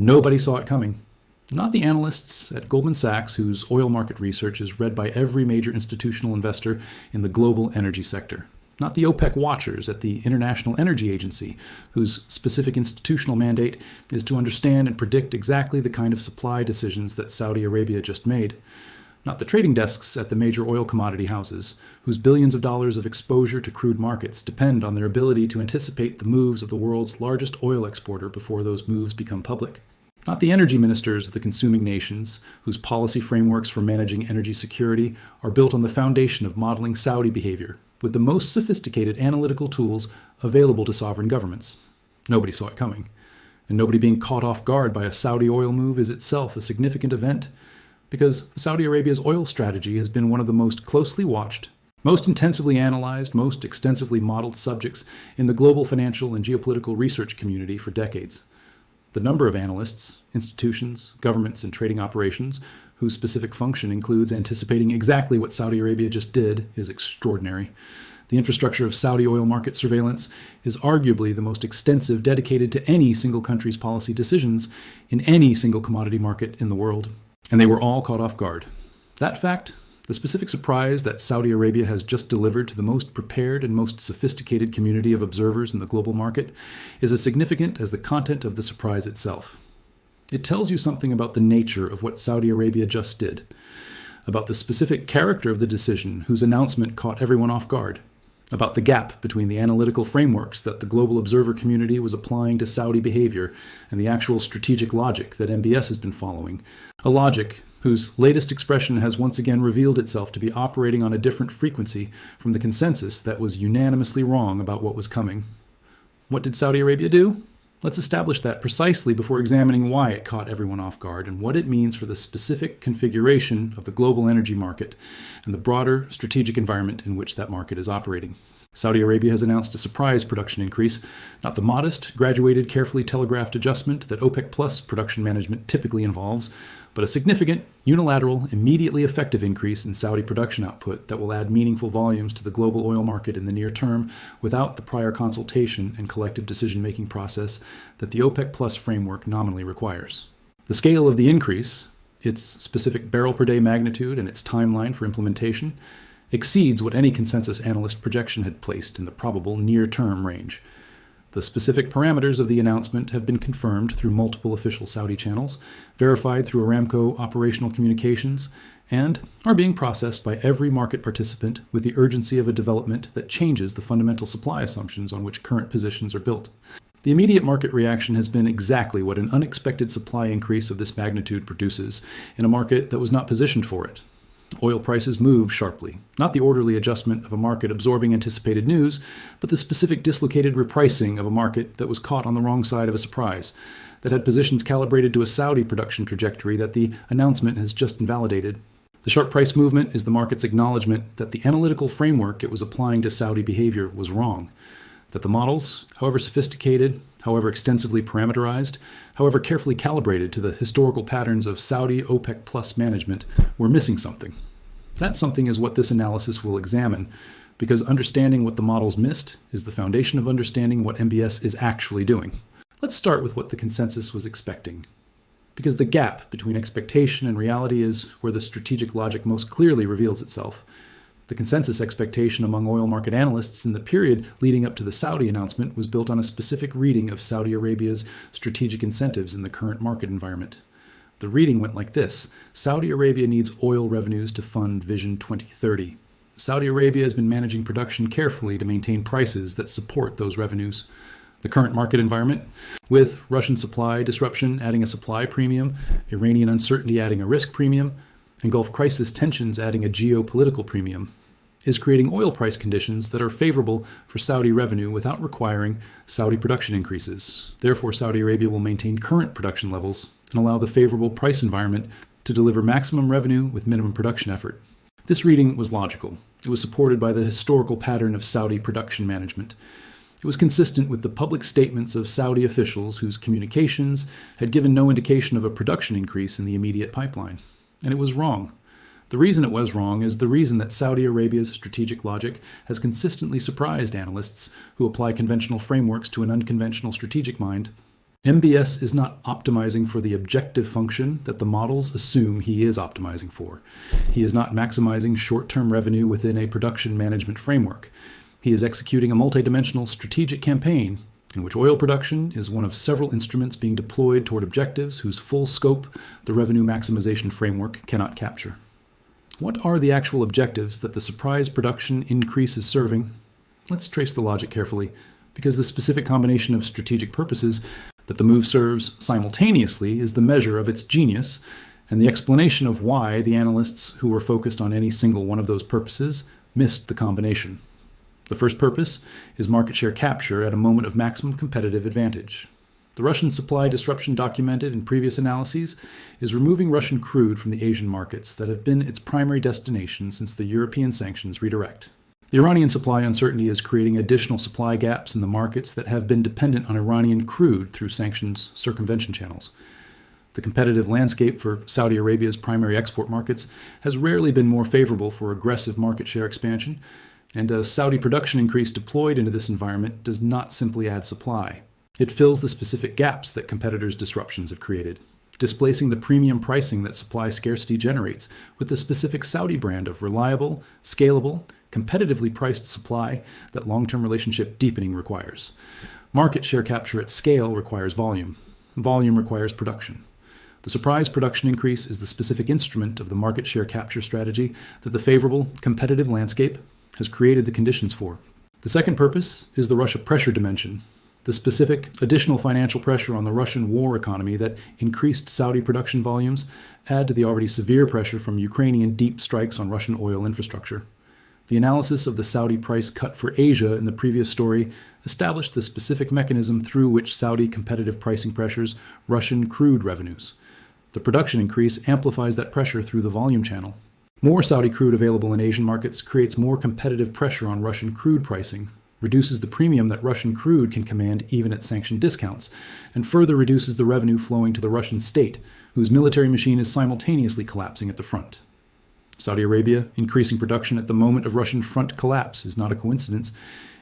Nobody saw it coming. Not the analysts at Goldman Sachs, whose oil market research is read by every major institutional investor in the global energy sector. Not the OPEC watchers at the International Energy Agency, whose specific institutional mandate is to understand and predict exactly the kind of supply decisions that Saudi Arabia just made. Not the trading desks at the major oil commodity houses, whose billions of dollars of exposure to crude markets depend on their ability to anticipate the moves of the world's largest oil exporter before those moves become public. Not the energy ministers of the consuming nations, whose policy frameworks for managing energy security are built on the foundation of modeling Saudi behavior, with the most sophisticated analytical tools available to sovereign governments. Nobody saw it coming. And nobody being caught off guard by a Saudi oil move is itself a significant event, because Saudi Arabia's oil strategy has been one of the most closely watched, most intensively analyzed, most extensively modeled subjects in the global financial and geopolitical research community for decades. The number of analysts, institutions, governments, and trading operations whose specific function includes anticipating exactly what Saudi Arabia just did is extraordinary. The infrastructure of Saudi oil market surveillance is arguably the most extensive dedicated to any single country's policy decisions in any single commodity market in the world. And they were all caught off guard. That fact, the specific surprise that Saudi Arabia has just delivered to the most prepared and most sophisticated community of observers in the global market, is as significant as the content of the surprise itself. It tells you something about the nature of what Saudi Arabia just did, about the specific character of the decision whose announcement caught everyone off guard, about the gap between the analytical frameworks that the global observer community was applying to Saudi behavior and the actual strategic logic that MBS has been following, a logic whose latest expression has once again revealed itself to be operating on a different frequency from the consensus that was unanimously wrong about what was coming. What did Saudi Arabia do? Let's establish that precisely before examining why it caught everyone off guard and what it means for the specific configuration of the global energy market and the broader strategic environment in which that market is operating. Saudi Arabia has announced a surprise production increase, not the modest, graduated, carefully telegraphed adjustment that OPEC Plus production management typically involves, but a significant, unilateral, immediately effective increase in Saudi production output that will add meaningful volumes to the global oil market in the near term without the prior consultation and collective decision-making process that the OPEC Plus framework nominally requires. The scale of the increase, its specific barrel per day magnitude and its timeline for implementation, exceeds what any consensus analyst projection had placed in the probable near-term range. The specific parameters of the announcement have been confirmed through multiple official Saudi channels, verified through Aramco operational communications, and are being processed by every market participant with the urgency of a development that changes the fundamental supply assumptions on which current positions are built. The immediate market reaction has been exactly what an unexpected supply increase of this magnitude produces in a market that was not positioned for it. Oil prices move sharply, not the orderly adjustment of a market absorbing anticipated news, but the specific dislocated repricing of a market that was caught on the wrong side of a surprise, that had positions calibrated to a Saudi production trajectory that the announcement has just invalidated. The sharp price movement is the market's acknowledgement that the analytical framework it was applying to Saudi behavior was wrong, that the models, however sophisticated, however extensively parameterized, however carefully calibrated to the historical patterns of Saudi OPEC Plus management, were missing something. That something is what this analysis will examine, because understanding what the models missed is the foundation of understanding what MBS is actually doing. Let's start with what the consensus was expecting, because the gap between expectation and reality is where the strategic logic most clearly reveals itself. The consensus expectation among oil market analysts in the period leading up to the Saudi announcement was built on a specific reading of Saudi Arabia's strategic incentives in the current market environment. The reading went like this: Saudi Arabia needs oil revenues to fund Vision 2030. Saudi Arabia has been managing production carefully to maintain prices that support those revenues. The current market environment, with Russian supply disruption adding a supply premium, Iranian uncertainty adding a risk premium, and Gulf crisis tensions adding a geopolitical premium, is creating oil price conditions that are favorable for Saudi revenue without requiring Saudi production increases. Therefore, Saudi Arabia will maintain current production levels and allow the favorable price environment to deliver maximum revenue with minimum production effort. This reading was logical. It was supported by the historical pattern of Saudi production management. It was consistent with the public statements of Saudi officials whose communications had given no indication of a production increase in the immediate pipeline. And it was wrong. The reason it was wrong is the reason that Saudi Arabia's strategic logic has consistently surprised analysts who apply conventional frameworks to an unconventional strategic mind. MBS is not optimizing for the objective function that the models assume he is optimizing for. He is not maximizing short-term revenue within a production management framework. He is executing a multidimensional strategic campaign in which oil production is one of several instruments being deployed toward objectives whose full scope the revenue maximization framework cannot capture. What are the actual objectives that the surprise production increase is serving? Let's trace the logic carefully, because the specific combination of strategic purposes that the move serves simultaneously is the measure of its genius, and the explanation of why the analysts who were focused on any single one of those purposes missed the combination. The first purpose is market share capture at a moment of maximum competitive advantage. The Russian supply disruption documented in previous analyses is removing Russian crude from the Asian markets that have been its primary destination since the European sanctions redirect. The Iranian supply uncertainty is creating additional supply gaps in the markets that have been dependent on Iranian crude through sanctions circumvention channels. The competitive landscape for Saudi Arabia's primary export markets has rarely been more favorable for aggressive market share expansion, and a Saudi production increase deployed into this environment does not simply add supply. It fills the specific gaps that competitors' disruptions have created, displacing the premium pricing that supply scarcity generates with the specific Saudi brand of reliable, scalable, competitively priced supply that long-term relationship deepening requires. Market share capture at scale requires volume. Volume requires production. The surprise production increase is the specific instrument of the market share capture strategy that the favorable competitive landscape has created the conditions for. The second purpose is the Russia pressure dimension, the specific additional financial pressure on the Russian war economy that increased Saudi production volumes add to the already severe pressure from Ukrainian deep strikes on Russian oil infrastructure. The analysis of the Saudi price cut for Asia in the previous story established the specific mechanism through which Saudi competitive pricing pressures Russian crude revenues. The production increase amplifies that pressure through the volume channel. More Saudi crude available in Asian markets creates more competitive pressure on Russian crude pricing, reduces the premium that Russian crude can command even at sanctioned discounts, and further reduces the revenue flowing to the Russian state, whose military machine is simultaneously collapsing at the front. Saudi Arabia increasing production at the moment of Russian front collapse is not a coincidence.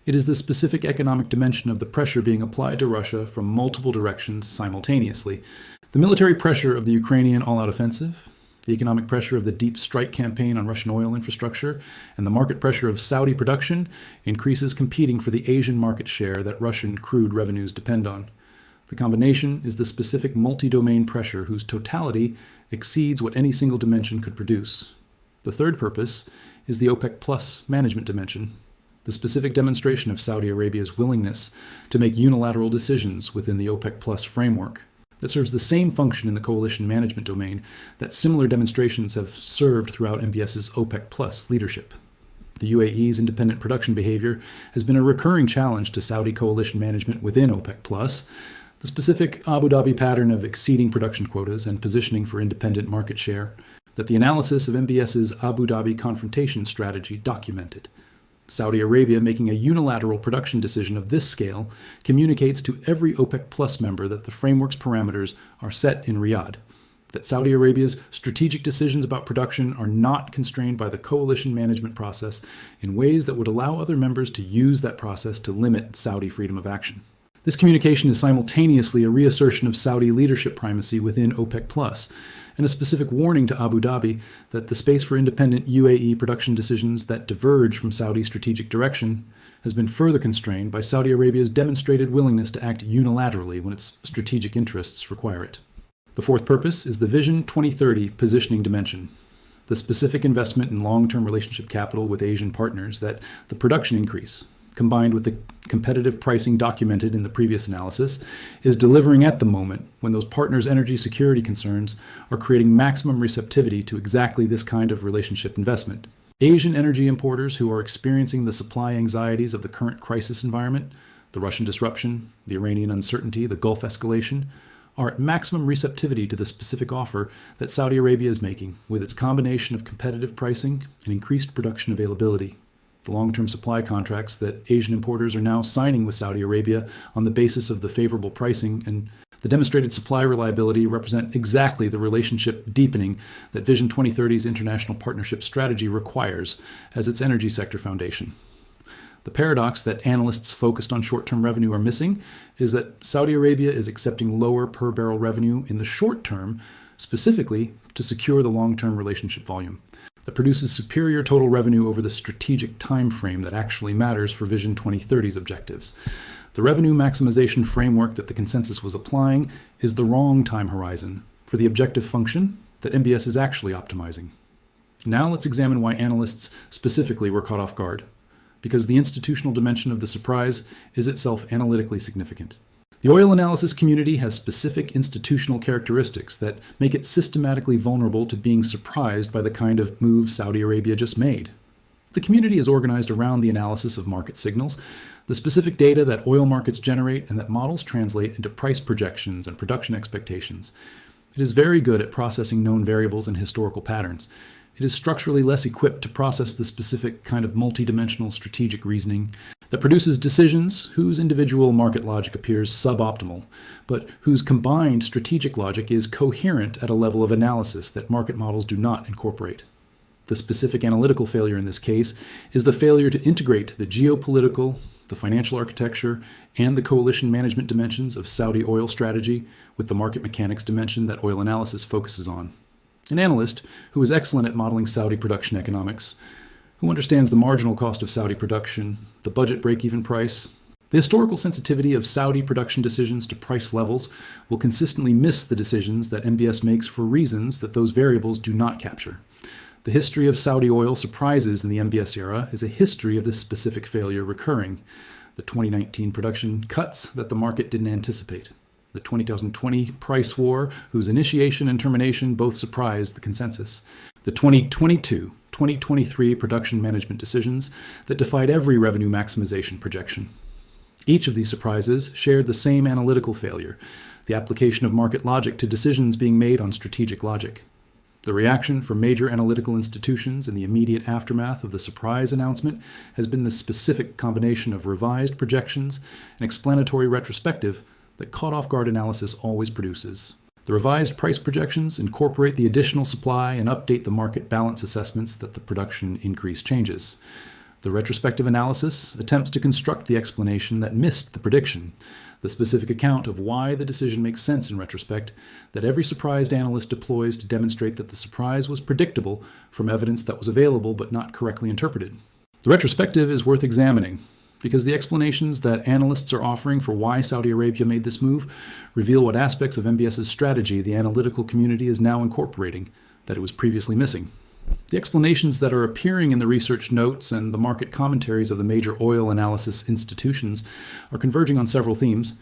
It is the specific economic dimension of the pressure being applied to Russia from multiple directions simultaneously. The military pressure of the Ukrainian all-out offensive, the economic pressure of the deep strike campaign on Russian oil infrastructure, and the market pressure of Saudi production increases competing for the Asian market share that Russian crude revenues depend on. The combination is the specific multi-domain pressure whose totality exceeds what any single dimension could produce. The third purpose is the OPEC Plus management dimension, the specific demonstration of Saudi Arabia's willingness to make unilateral decisions within the OPEC Plus framework that serves the same function in the coalition management domain that similar demonstrations have served throughout MBS's OPEC Plus leadership. The UAE's independent production behavior has been a recurring challenge to Saudi coalition management within OPEC Plus. The specific Abu Dhabi pattern of exceeding production quotas and positioning for independent market share that the analysis of MBS's Abu Dhabi confrontation strategy documented. Saudi Arabia making a unilateral production decision of this scale communicates to every OPEC Plus member that the framework's parameters are set in Riyadh, that Saudi Arabia's strategic decisions about production are not constrained by the coalition management process in ways that would allow other members to use that process to limit Saudi freedom of action. This communication is simultaneously a reassertion of Saudi leadership primacy within OPEC Plus, and a specific warning to Abu Dhabi that the space for independent UAE production decisions that diverge from Saudi strategic direction has been further constrained by Saudi Arabia's demonstrated willingness to act unilaterally when its strategic interests require it. The fourth purpose is the Vision 2030 positioning dimension, the specific investment in long-term relationship capital with Asian partners that the production increase, combined with the competitive pricing documented in the previous analysis, is delivering at the moment when those partners' energy security concerns are creating maximum receptivity to exactly this kind of relationship investment. Asian energy importers who are experiencing the supply anxieties of the current crisis environment, the Russian disruption, the Iranian uncertainty, the Gulf escalation, are at maximum receptivity to the specific offer that Saudi Arabia is making with its combination of competitive pricing and increased production availability. The long-term supply contracts that Asian importers are now signing with Saudi Arabia on the basis of the favorable pricing and the demonstrated supply reliability represent exactly the relationship deepening that Vision 2030's international partnership strategy requires as its energy sector foundation. The paradox that analysts focused on short-term revenue are missing is that Saudi Arabia is accepting lower per barrel revenue in the short term, specifically to secure the long-term relationship volume that produces superior total revenue over the strategic time frame that actually matters for Vision 2030's objectives. The revenue maximization framework that the consensus was applying is the wrong time horizon for the objective function that MBS is actually optimizing. Now let's examine why analysts specifically were caught off guard, because the institutional dimension of the surprise is itself analytically significant. The oil analysis community has specific institutional characteristics that make it systematically vulnerable to being surprised by the kind of move Saudi Arabia just made. The community is organized around the analysis of market signals, the specific data that oil markets generate and that models translate into price projections and production expectations. It is very good at processing known variables and historical patterns. It is structurally less equipped to process the specific kind of multidimensional strategic reasoning that produces decisions whose individual market logic appears suboptimal, but whose combined strategic logic is coherent at a level of analysis that market models do not incorporate. The specific analytical failure in this case is the failure to integrate the geopolitical, the financial architecture, and the coalition management dimensions of Saudi oil strategy with the market mechanics dimension that oil analysis focuses on. An analyst who is excellent at modeling Saudi production economics, who understands the marginal cost of Saudi production, the budget break-even price, the historical sensitivity of Saudi production decisions to price levels, will consistently miss the decisions that MBS makes for reasons that those variables do not capture. The history of Saudi oil surprises in the MBS era is a history of this specific failure recurring. The 2019 production cuts that the market didn't anticipate. The 2020 price war, whose initiation and termination both surprised the consensus. The 2022-2023 production management decisions that defied every revenue maximization projection. Each of these surprises shared the same analytical failure, the application of market logic to decisions being made on strategic logic. The reaction from major analytical institutions in the immediate aftermath of the surprise announcement has been the specific combination of revised projections and explanatory retrospective that caught-off-guard analysis always produces. The revised price projections incorporate the additional supply and update the market balance assessments that the production increase changes. The retrospective analysis attempts to construct the explanation that missed the prediction, the specific account of why the decision makes sense in retrospect, that every surprised analyst deploys to demonstrate that the surprise was predictable from evidence that was available but not correctly interpreted. The retrospective is worth examining, because the explanations that analysts are offering for why Saudi Arabia made this move reveal what aspects of MBS's strategy the analytical community is now incorporating that it was previously missing. The explanations that are appearing in the research notes and the market commentaries of the major oil analysis institutions are converging on several themes.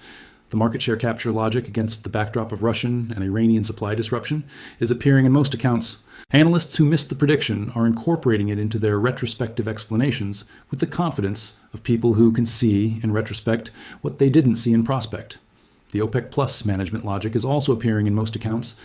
The market share capture logic against the backdrop of Russian and Iranian supply disruption is appearing in most accounts. Analysts who missed the prediction are incorporating it into their retrospective explanations with the confidence of people who can see, in retrospect, what they didn't see in prospect. The OPEC Plus management logic is also appearing in most accounts.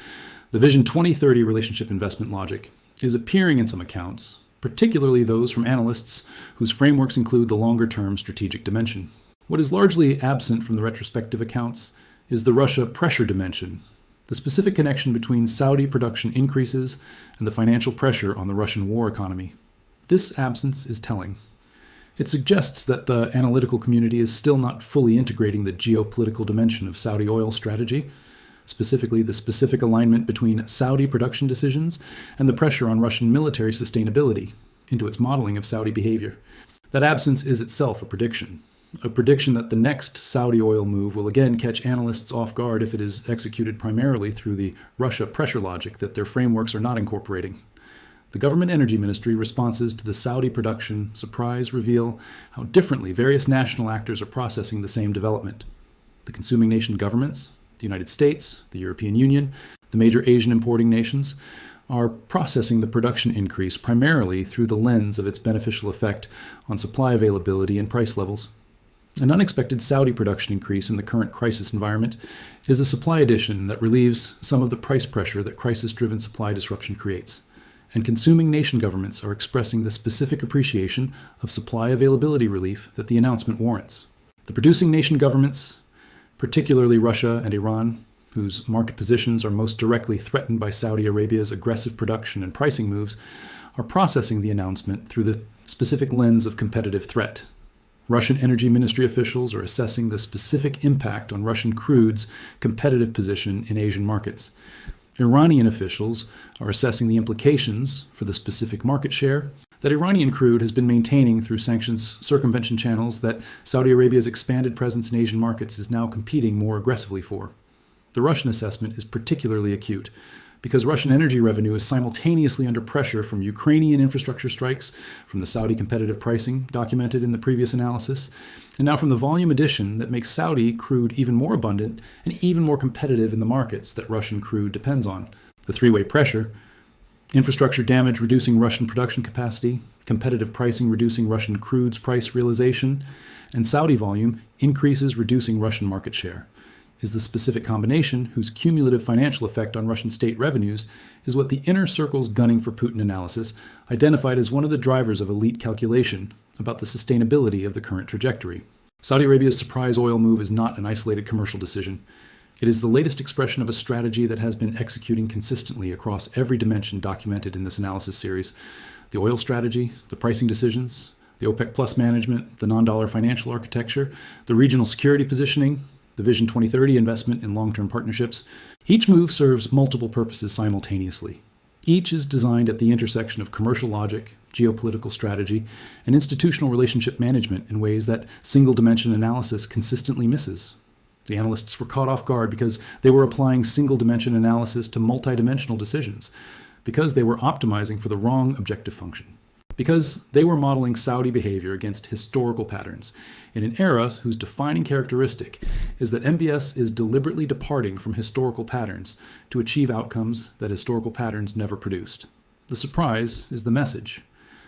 The Vision 2030 relationship investment logic is appearing in some accounts, particularly those from analysts whose frameworks include the longer-term strategic dimension. What is largely absent from the retrospective accounts is the Russia pressure dimension, the specific connection between Saudi production increases and the financial pressure on the Russian war economy. This absence is telling. It suggests that the analytical community is still not fully integrating the geopolitical dimension of Saudi oil strategy, specifically the specific alignment between Saudi production decisions and the pressure on Russian military sustainability, into its modeling of Saudi behavior. That absence is itself a prediction that the next Saudi oil move will again catch analysts off guard if it is executed primarily through the Russia pressure logic that their frameworks are not incorporating. The government energy ministry responses to the Saudi production surprise reveal how differently various national actors are processing the same development. The consuming nation governments, the United States, the European Union, the major Asian importing nations, are processing the production increase primarily through the lens of its beneficial effect on supply availability and price levels. An unexpected Saudi production increase in the current crisis environment is a supply addition that relieves some of the price pressure that crisis-driven supply disruption creates, and consuming nation governments are expressing the specific appreciation of supply availability relief that the announcement warrants. The producing nation governments, particularly Russia and Iran, whose market positions are most directly threatened by Saudi Arabia's aggressive production and pricing moves, are processing the announcement through the specific lens of competitive threat. Russian Energy Ministry officials are assessing the specific impact on Russian crude's competitive position in Asian markets. Iranian officials are assessing the implications for the specific market share that Iranian crude has been maintaining through sanctions circumvention channels that Saudi Arabia's expanded presence in Asian markets is now competing more aggressively for. The Russian assessment is particularly acute because Russian energy revenue is simultaneously under pressure from Ukrainian infrastructure strikes, from the Saudi competitive pricing documented in the previous analysis, and now from the volume addition that makes Saudi crude even more abundant and even more competitive in the markets that Russian crude depends on. The three-way pressure: infrastructure damage reducing Russian production capacity, competitive pricing reducing Russian crude's price realization, and Saudi volume increases reducing Russian market share, is the specific combination whose cumulative financial effect on Russian state revenues is what the inner circles gunning for Putin analysis identified as one of the drivers of elite calculation about the sustainability of the current trajectory. Saudi Arabia's surprise oil move is not an isolated commercial decision. It is the latest expression of a strategy that has been executing consistently across every dimension documented in this analysis series: the oil strategy, the pricing decisions, the OPEC Plus management, the non-dollar financial architecture, the regional security positioning, the Vision 2030 investment in long-term partnerships. Each move serves multiple purposes simultaneously. Each is designed at the intersection of commercial logic, geopolitical strategy, and institutional relationship management in ways that single-dimension analysis consistently misses. The analysts were caught off guard because they were applying single-dimension analysis to multidimensional decisions, because they were optimizing for the wrong objective function, because they were modeling Saudi behavior against historical patterns in an era whose defining characteristic is that MBS is deliberately departing from historical patterns to achieve outcomes that historical patterns never produced. The surprise is the message.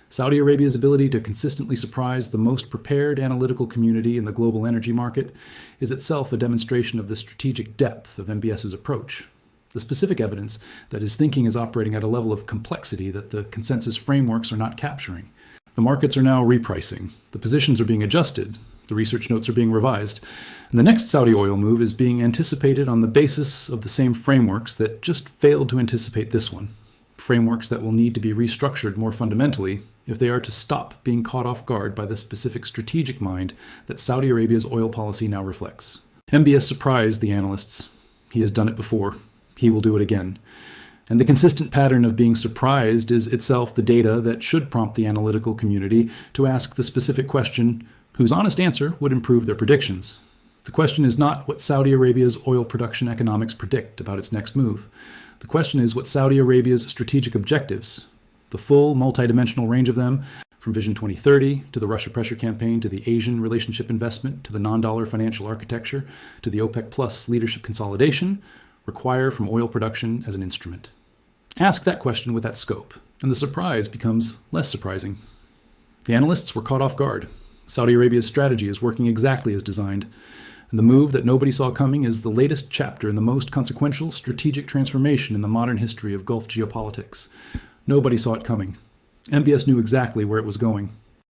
Saudi Arabia's ability to consistently surprise the most prepared analytical community in the global energy market is itself a demonstration of the strategic depth of MBS's approach, the specific evidence that his thinking is operating at a level of complexity that the consensus frameworks are not capturing. The markets are now repricing, the positions are being adjusted, the research notes are being revised, and the next Saudi oil move is being anticipated on the basis of the same frameworks that just failed to anticipate this one, frameworks that will need to be restructured more fundamentally if they are to stop being caught off guard by the specific strategic mind that Saudi Arabia's oil policy now reflects. MBS surprised the analysts. He has done it before. He will do it again. And the consistent pattern of being surprised is itself the data that should prompt the analytical community to ask the specific question whose honest answer would improve their predictions. The question is not what Saudi Arabia's oil production economics predict about its next move. The question is what Saudi Arabia's strategic objectives, the full multidimensional range of them, from Vision 2030 to the Russia pressure campaign to the Asian relationship investment to the non-dollar financial architecture to the OPEC Plus leadership consolidation, require from oil production as an instrument. Ask that question with that scope, and the surprise becomes less surprising. The analysts were caught off guard. Saudi Arabia's strategy is working exactly as designed, and the move that nobody saw coming is the latest chapter in the most consequential strategic transformation in the modern history of Gulf geopolitics. Nobody saw it coming. MBS knew exactly where it was going.